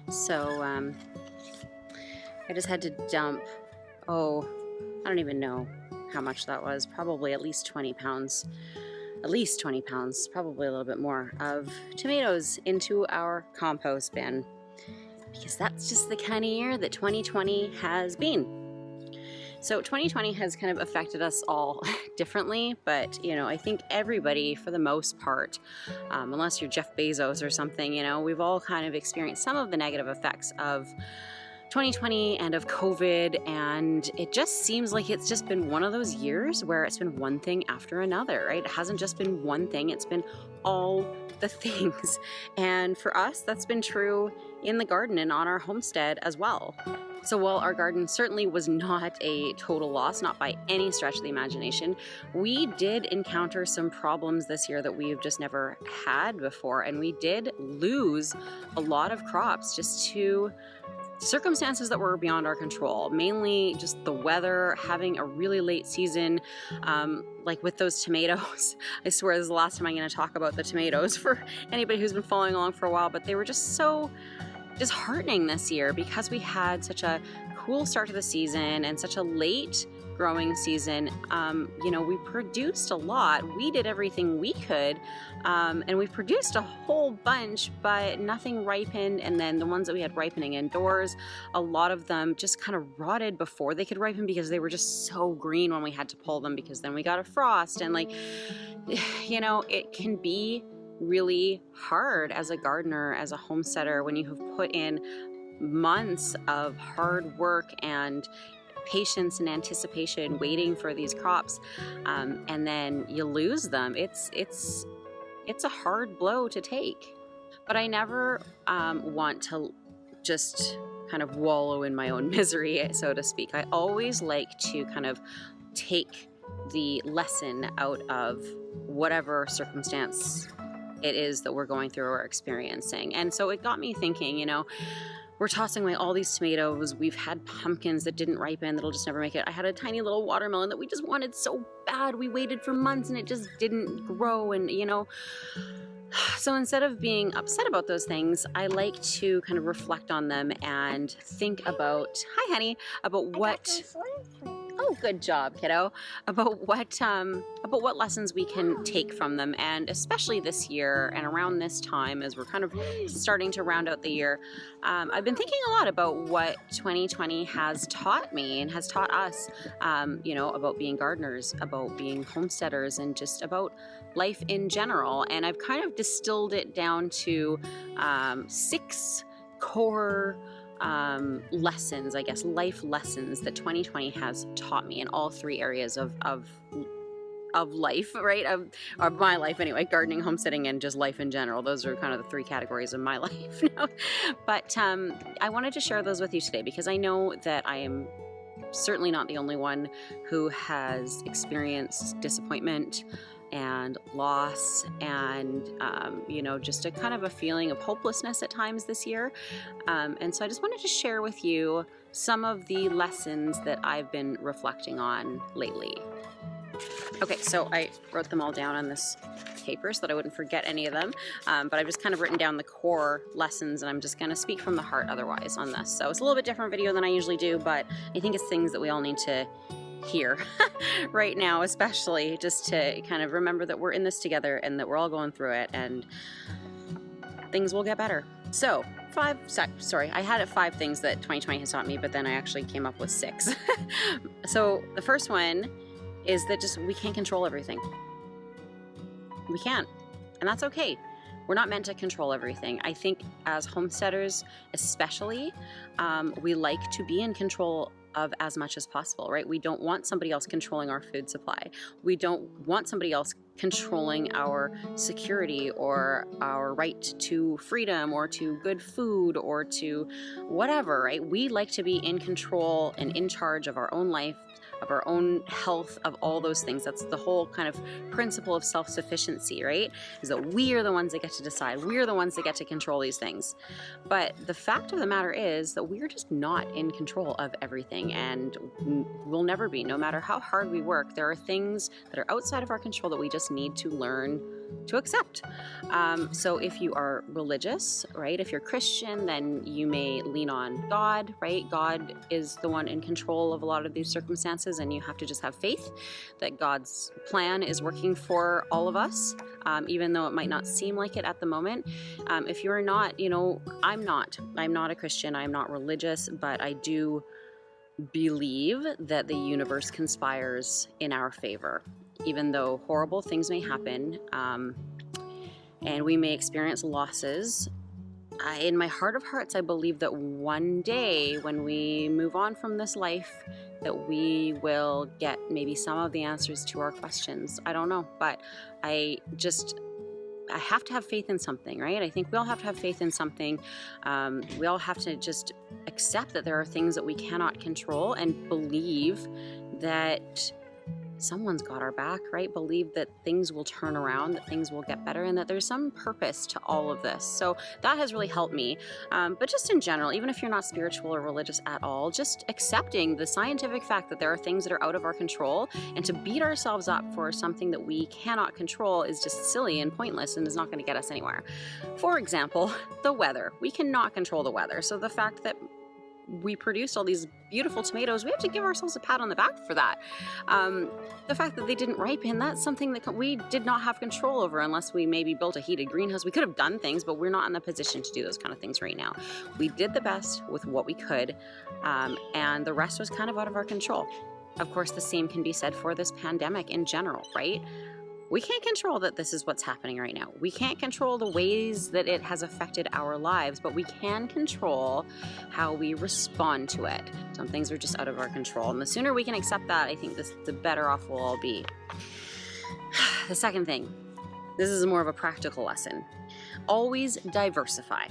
So I just had to dump, I don't even know how much that was, probably at least 20 pounds, probably a little bit more, of tomatoes into our compost bin, because that's just the kind of year that 2020 has been. So 2020 has kind of affected us all differently, but I think everybody, for the most part, unless you're Jeff Bezos or something, we've all kind of experienced some of the negative effects of 2020 and of COVID, and it just seems like it's just been one of those years where it's been one thing after another, right? It hasn't just been one thing, it's been all the things. And for us, that's been true in the garden and on our homestead as well. So while our garden certainly was not a total loss, not by any stretch of the imagination, we did encounter some problems this year that we've just never had before, and we did lose a lot of crops just to circumstances that were beyond our control, mainly just the weather, having a really late season, like with those tomatoes. I swear this is the last time I'm going to talk about the tomatoes for anybody who's been following along for a while, but they were just so disheartening this year because we had such a cool start to the season and such a late growing season. We produced a lot. We did everything we could, and we produced a whole bunch, but nothing ripened. And then the ones that we had ripening indoors, a lot of them just kind of rotted before they could ripen because they were just so green when we had to pull them, because then we got a frost. And it can be really hard as a gardener, as a homesteader, when you have put in months of hard work and patience and anticipation waiting for these crops, and then you lose them. It's a hard blow to take. But I never want to just kind of wallow in my own misery, so to speak. I always like to kind of take the lesson out of whatever circumstance it is that we're going through or experiencing. And so it got me thinking, we're tossing away all these tomatoes. We've had pumpkins that didn't ripen, that'll just never make it. I had a tiny little watermelon that we just wanted so bad. We waited for months and it just didn't grow. And, so instead of being upset about those things, I like to kind of reflect on them and think about, hi honey, about what... Oh, good job, kiddo. About what lessons we can take from them. And especially this year and around this time, as we're kind of starting to round out the year, I've been thinking a lot about what 2020 has taught me and has taught us, about being gardeners, about being homesteaders, and just about life in general. And I've kind of distilled it down to 6 core lessons, I guess, life lessons that 2020 has taught me in all 3 areas of life, right? Of my life anyway, gardening, homesteading, and just life in general. Those are kind of the 3 categories of my life now. But I wanted to share those with you today because I know that I am certainly not the only one who has experienced disappointment and loss and, just a kind of a feeling of hopelessness at times this year. And so I just wanted to share with you some of the lessons that I've been reflecting on lately. Okay, so I wrote them all down on this paper so that I wouldn't forget any of them, but I've just kind of written down the core lessons, and I'm just going to speak from the heart otherwise on this. So it's a little bit different video than I usually do, but I think it's things that we all need to hear right now, especially just to kind of remember that we're in this together and that we're all going through it, and things will get better. So I had 5 things that 2020 has taught me, but then I actually came up with 6. So the first one is that just we can't control everything. We can't, and that's okay. We're not meant to control everything. I think as homesteaders especially, we like to be in control of as much as possible, right? We don't want somebody else controlling our food supply. We don't want somebody else controlling our security or our right to freedom or to good food or to whatever, right? We like to be in control and in charge of our own life, of our own health, of all those things. That's the whole kind of principle of self-sufficiency, right? Is that we are the ones that get to decide. We are the ones that get to control these things. But the fact of the matter is that we're just not in control of everything, and we'll never be. No matter how hard we work, there are things that are outside of our control that we just need to learn to accept. So if you are religious, right, if you're Christian, then you may lean on God, right? God is the one in control of a lot of these circumstances, and you have to just have faith that God's plan is working for all of us, even though it might not seem like it at the moment. If you're not, I'm not a Christian, I'm not religious, but I do believe that the universe conspires in our favor. Even though horrible things may happen, and we may experience losses, in my heart of hearts, I believe that one day when we move on from this life, that we will get maybe some of the answers to our questions. I don't know, but I have to have faith in something, right? I think we all have to have faith in something. We all have to just accept that there are things that we cannot control and believe that someone's got our back, right? Believe that things will turn around, that things will get better, and that there's some purpose to all of this. So that has really helped me. But just in general, even if you're not spiritual or religious at all, just accepting the scientific fact that there are things that are out of our control, and to beat ourselves up for something that we cannot control is just silly and pointless and is not going to get us anywhere. For example, the weather. We cannot control the weather. So the fact that we produced all these beautiful tomatoes, we have to give ourselves a pat on the back for that. The fact that they didn't ripen, that's something that we did not have control over unless we maybe built a heated greenhouse. We could have done things, but we're not in the position to do those kind of things right now. We did the best with what we could, and the rest was kind of out of our control. Of course, the same can be said for this pandemic in general, right? We can't control that this is what's happening right now. We can't control the ways that it has affected our lives, but we can control how we respond to it. Some things are just out of our control, and the sooner we can accept that, I think the better off we'll all be. The second thing, this is more of a practical lesson. Always diversify.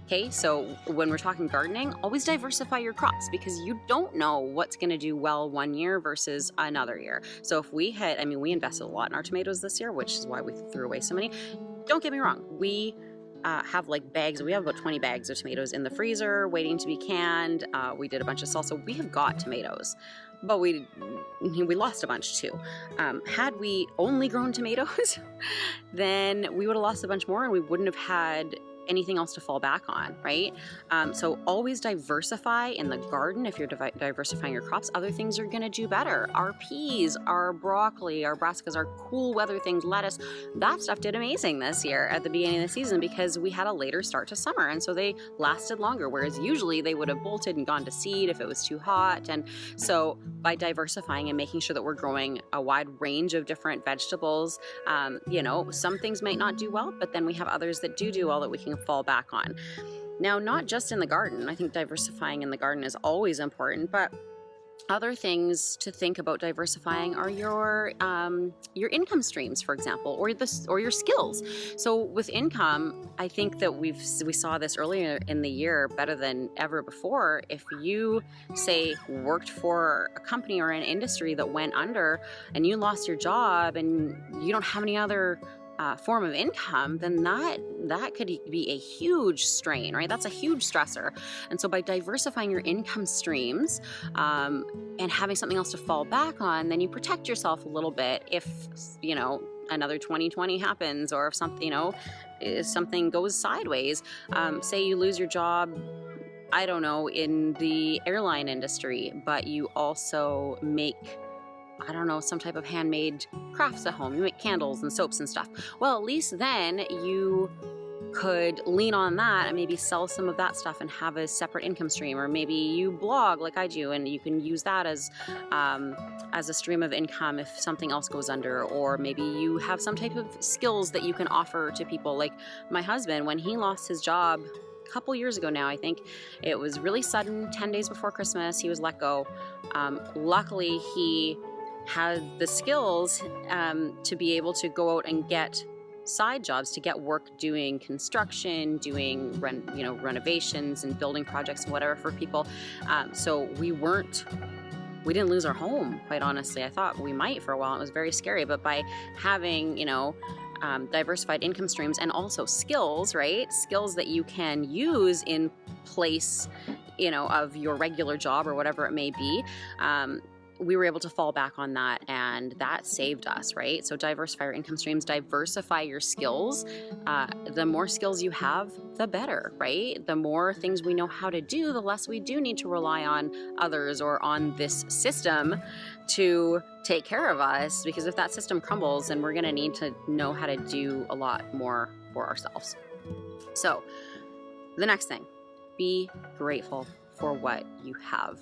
Okay, so when we're talking gardening, always diversify your crops, because you don't know what's going to do well one year versus another year. So if we invested a lot in our tomatoes this year, which is why we threw away so many. Don't get me wrong, we have like bags. We have about 20 bags of tomatoes in the freezer waiting to be canned. We did a bunch of salsa. We have got tomatoes, but we lost a bunch too. Had we only grown tomatoes, then we would have lost a bunch more, and we wouldn't have had anything else to fall back on, right? So always diversify in the garden. If you're diversifying your crops, other things are going to do better. Our peas, our broccoli, our brassicas, our cool weather things, lettuce, that stuff did amazing this year at the beginning of the season because we had a later start to summer, and so they lasted longer, whereas usually they would have bolted and gone to seed if it was too hot. And so by diversifying and making sure that we're growing a wide range of different vegetables, some things might not do well, but then we have others that do well that we can fall back on. Now, not just in the garden. I think diversifying in the garden is always important, but other things to think about diversifying are your income streams, for example, or your skills. So with income, I think that we saw this earlier in the year better than ever before. If you, say, worked for a company or an industry that went under and you lost your job and you don't have any other form of income, then that could be a huge strain, right? That's a huge stressor. And so by diversifying your income streams and having something else to fall back on, then you protect yourself a little bit if, another 2020 happens, or if something goes sideways. Say you lose your job, I don't know, in the airline industry, but you also make some type of handmade crafts at home. You make candles and soaps and stuff. Well, at least then you could lean on that and maybe sell some of that stuff and have a separate income stream. Or maybe you blog like I do, and you can use that as a stream of income if something else goes under. Or maybe you have some type of skills that you can offer to people. Like my husband, when he lost his job couple years ago now, I think. It was really sudden, 10 days before Christmas, he was let go. Luckily, he had the skills to be able to go out and get side jobs, to get work doing construction, doing renovations and building projects and whatever for people. So we didn't lose our home, quite honestly. I thought we might for a while. It was very scary, but by having, diversified income streams and also skills, right? Skills that you can use in place, of your regular job or whatever it may be. We were able to fall back on that, and that saved us, right? So diversify your income streams, diversify your skills. The more skills you have, the better, right? The more things we know how to do, the less we do need to rely on others or on this system to take care of us, because if that system crumbles, then we're gonna need to know how to do a lot more for ourselves. So the next thing, be grateful for what you have.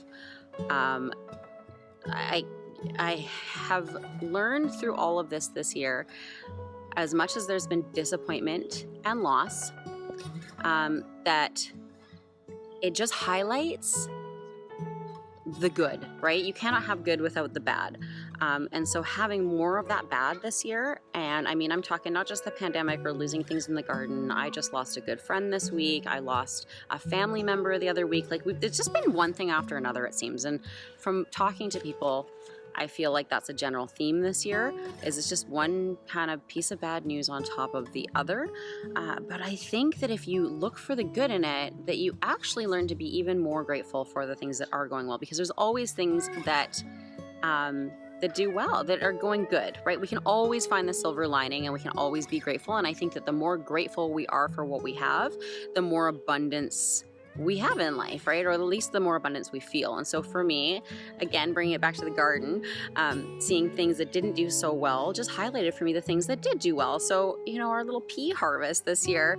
I have learned through all of this year, as much as there's been disappointment and loss, that it just highlights the good, right? You cannot have good without the bad. And so having more of that bad this year, and I mean, I'm talking not just the pandemic or losing things in the garden. I just lost a good friend this week. I lost a family member the other week. It's just been one thing after another, it seems. And from talking to people, I feel like that's a general theme this year, is it's just one kind of piece of bad news on top of the other. But I think that if you look for the good in it, that you actually learn to be even more grateful for the things that are going well, because there's always things that do well, that are going good, right? We can always find the silver lining, and we can always be grateful. And I think that the more grateful we are for what we have, the more abundance we have in life, right? Or at least the more abundance we feel. And so for me, again, bringing it back to the garden, seeing things that didn't do so well just highlighted for me the things that did do well. So, our little pea harvest this year,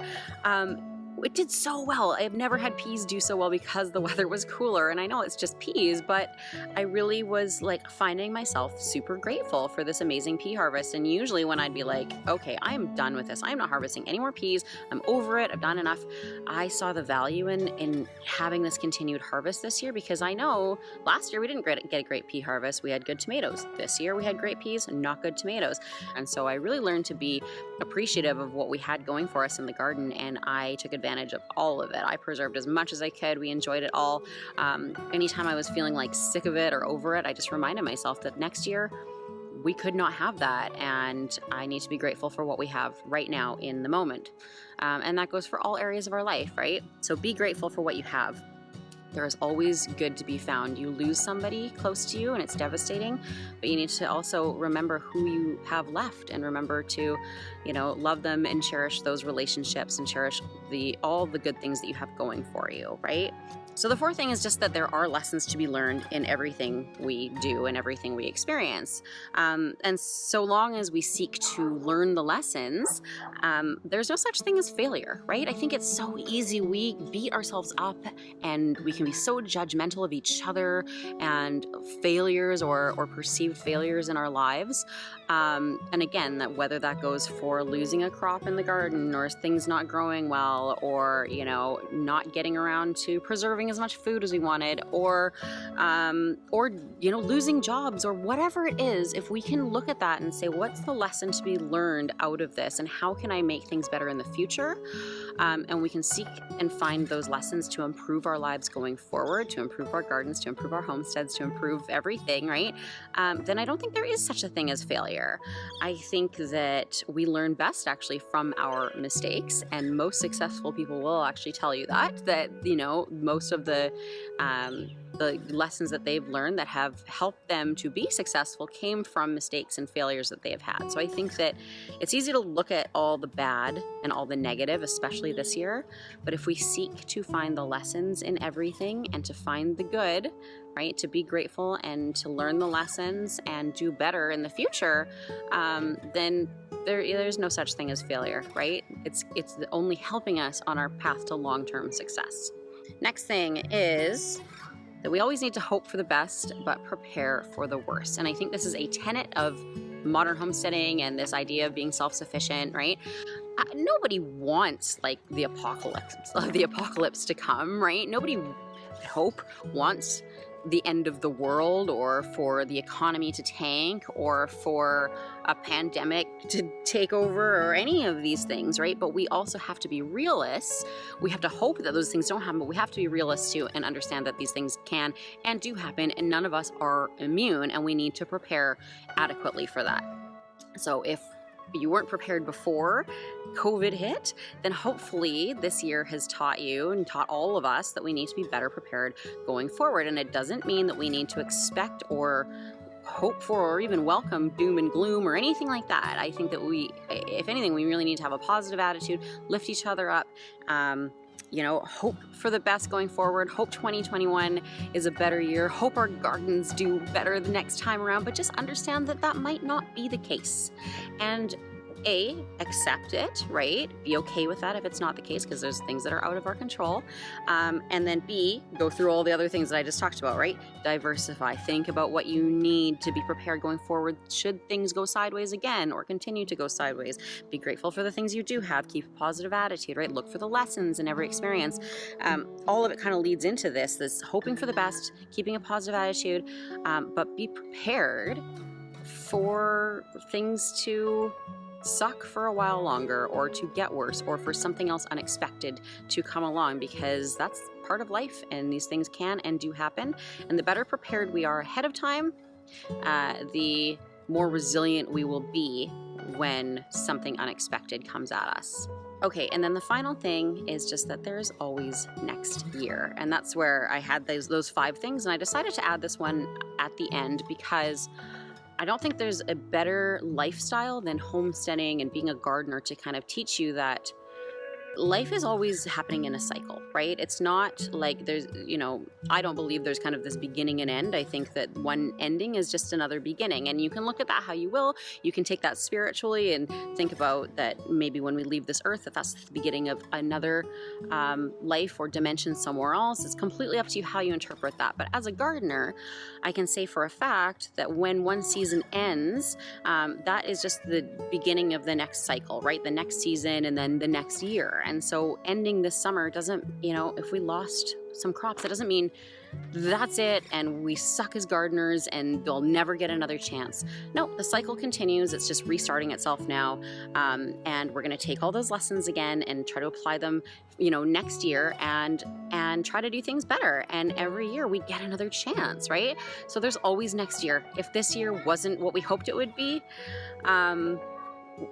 it did so well. I've never had peas do so well because the weather was cooler. And I know it's just peas, but I really was finding myself super grateful for this amazing pea harvest. And usually when I'd be like, okay, I'm done with this. I'm not harvesting any more peas. I'm over it. I've done enough. I saw the value in having this continued harvest this year, because I know last year we didn't get a great pea harvest. We had good tomatoes. This year we had great peas, not good tomatoes. And so I really learned to be appreciative of what we had going for us in the garden, and I took advantage of all of it. I preserved as much as I could. We enjoyed it all. Anytime I was feeling sick of it or over it, I just reminded myself that next year we could not have that, and I need to be grateful for what we have right now in the moment. And that goes for all areas of our life, right? So be grateful for what you have. There is always good to be found. You lose somebody close to you and it's devastating, but you need to also remember who you have left, and remember to, love them and cherish those relationships, and cherish all the good things that you have going for you, right? So the fourth thing is just that there are lessons to be learned in everything we do and everything we experience. And so long as we seek to learn the lessons, there's no such thing as failure, right? I think it's so easy. We beat ourselves up, and we can be so judgmental of each other and failures or perceived failures in our lives. And again, whether that goes for losing a crop in the garden, or things not growing well, or, not getting around to preserving as much food as we wanted, or losing jobs, or whatever it is. If we can look at that and say, what's the lesson to be learned out of this, and how can I make things better in the future? And we can seek and find those lessons to improve our lives going forward, to improve our gardens, to improve our homesteads, to improve everything, right? Then I don't think there is such a thing as failure. I think that we learn best actually from our mistakes, and most successful people will actually tell you that most of the lessons that they've learned that have helped them to be successful came from mistakes and failures that they have had. So I think that it's easy to look at all the bad and all the negative, especially this year. But if we seek to find the lessons in everything and to find the good, right, to be grateful and to learn the lessons and do better in the future, then there's no such thing as failure, right? It's only helping us on our path to long-term success. Next thing is that we always need to hope for the best, but prepare for the worst. And I think this is a tenet of modern homesteading and this idea of being self-sufficient, right? nobody wants like the apocalypse to come, right? Nobody, I hope, wants the end of the world, or for the economy to tank, or for a pandemic to take over, or any of these things, right? But we also have to be realists. We have to hope that those things don't happen, but we have to be realists too and understand that these things can and do happen, and none of us are immune, and we need to prepare adequately for that. So if you weren't prepared before COVID hit, then hopefully this year has taught you and taught all of us that we need to be better prepared going forward. And it doesn't mean that we need to expect or hope for or even welcome doom and gloom or anything like that. I think that we, if anything, we really need to have a positive attitude, lift each other up, hope for the best going forward. Hope 2021 is a better year. Hope our gardens do better the next time around, but just understand that that might not be the case. And accept it, right? Be okay with that if it's not the case, because there's things that are out of our control. And then B, go through all the other things that I just talked about, right? Diversify. Think about what you need to be prepared going forward should things go sideways again or continue to go sideways. Be grateful for the things you do have. Keep a positive attitude, right? Look for the lessons in every experience. All of it kind of leads into this hoping for the best, keeping a positive attitude, but be prepared for things to suck for a while longer, or to get worse, or for something else unexpected to come along, because that's part of life and these things can and do happen. And the better prepared we are ahead of time, the more resilient we will be when something unexpected comes at us. Okay, and then the final thing is just that there's always next year. And that's where I had those 5 things, and I decided to add this one at the end because I don't think there's a better lifestyle than homesteading and being a gardener to kind of teach you that life is always happening in a cycle, right? It's not like there's, I don't believe there's kind of this beginning and end. I think that one ending is just another beginning, and you can look at that how you will. You can take that spiritually and think about that maybe when we leave this earth, that's the beginning of another life or dimension somewhere else. It's completely up to you how you interpret that. But as a gardener, I can say for a fact that when one season ends, that is just the beginning of the next cycle, right? The next season and then the next year. And so ending this summer doesn't, if we lost some crops, that doesn't mean that's it and we suck as gardeners and they'll never get another chance. No, the cycle continues. It's just restarting itself now. And we're going to take all those lessons again and try to apply them, next year and try to do things better. And every year we get another chance, right? So there's always next year. If this year wasn't what we hoped it would be,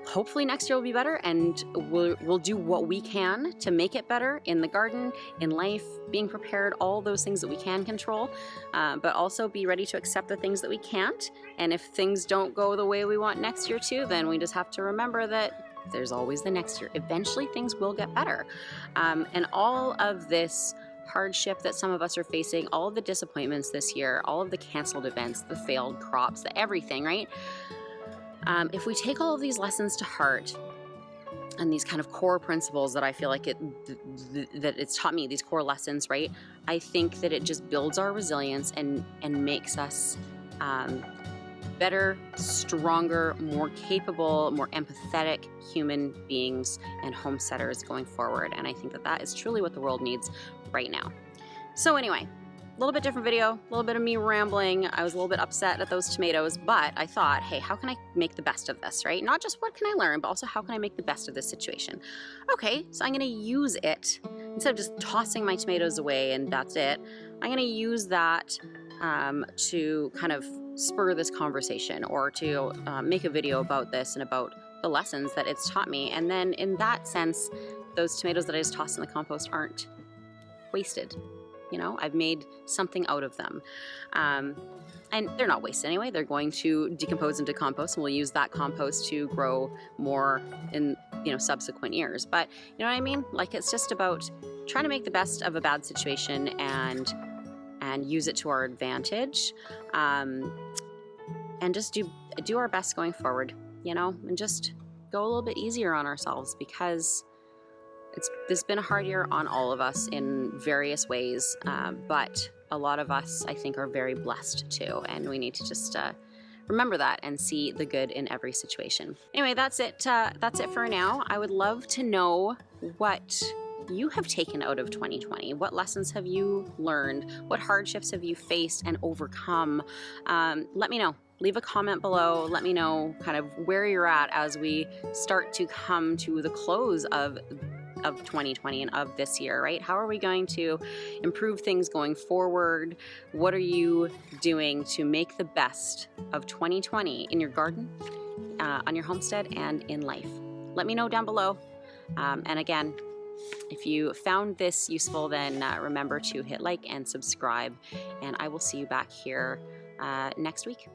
hopefully next year will be better, and we'll do what we can to make it better in the garden, in life, being prepared, all those things that we can control, but also be ready to accept the things that we can't. And if things don't go the way we want next year too, then we just have to remember that there's always the next year. Eventually things will get better. And all of this hardship that some of us are facing, all of the disappointments this year, all of the canceled events, the failed crops, the everything, right? If we take all of these lessons to heart and these kind of core principles that I feel like that it's taught me, these core lessons, right? I think that it just builds our resilience and makes us better, stronger, more capable, more empathetic human beings and homesteaders going forward. And I think that that is truly what the world needs right now. So anyway, a little bit different video, a little bit of me rambling. I was a little bit upset at those tomatoes, but I thought, hey, how can I make the best of this, right? Not just what can I learn, but also how can I make the best of this situation? Okay, so I'm gonna use it. Instead of just tossing my tomatoes away and that's it, I'm gonna use that to kind of spur this conversation, or to make a video about this and about the lessons that it's taught me. And then in that sense, those tomatoes that I just tossed in the compost aren't wasted. I've made something out of them. And they're not wasted anyway. They're going to decompose into compost, and we'll use that compost to grow more in, subsequent years. But you know what I mean? Like, it's just about trying to make the best of a bad situation and use it to our advantage. And just do our best going forward, and just go a little bit easier on ourselves, because this has been a hard year on all of us in various ways, but a lot of us, I think, are very blessed too, and we need to just remember that and see the good in every situation. Anyway, that's it for now. I would love to know what you have taken out of 2020. What lessons have you learned? What hardships have you faced and overcome? Let me know. Leave a comment below. Let me know kind of where you're at as we start to come to the close of 2020 and of this year, right? How are we going to improve things going forward? What are you doing to make the best of 2020 in your garden, on your homestead, and in life? Let me know down below. And again, if you found this useful, then remember to hit like and subscribe, and I will see you back here next week.